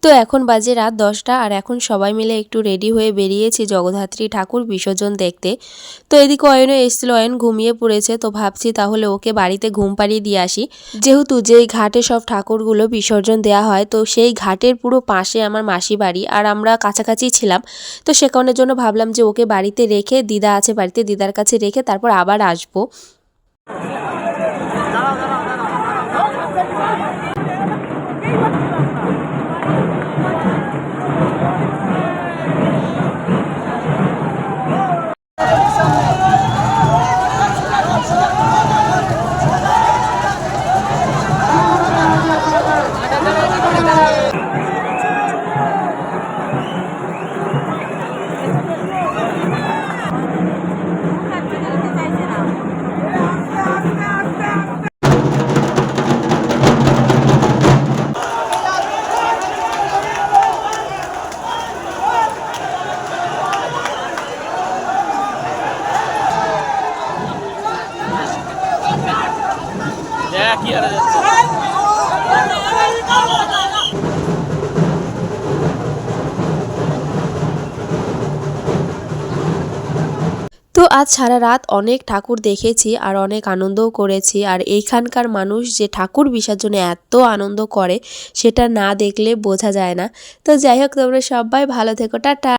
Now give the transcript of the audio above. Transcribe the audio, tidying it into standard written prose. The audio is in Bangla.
তো এখন বাজে রাত 10টা আর এখন সবাই মিলে একটু রেডি হয়ে বেরিয়েছি জগদ্ধাত্রী ঠাকুর বিসর্জন দেখতে। তো এদিকে অয়নও এসেছিল, অয়ন ঘুমিয়ে পড়েছে, তো ভাবছি তাহলে ওকে বাড়িতে ঘুম পাড়িয়ে দিয়ে আসি। যেহেতু যেই ঘাটে সব ঠাকুরগুলো বিসর্জন দেওয়া হয় তো সেই ঘাটের পুরো পাশে আমার মাসি বাড়ি আর আমরা কাছাকাছি ছিলাম। তো সে কারণের জন্য ভাবলাম যে ওকে বাড়িতে রেখে, দিদা আছে বাড়িতে, দিদার কাছে রেখে তারপর আবার আসবো। তো আজ সারা রাত অনেক ঠাকুর দেখেছি আর অনেক আনন্দও করেছি। আর এইখানকার মানুষ যে ঠাকুর বিসর্জনে এত আনন্দ করে সেটা না দেখলে বোঝা যায় না। তো যাই হোক, তোমরা সবাই ভালো থেকো, টাটা।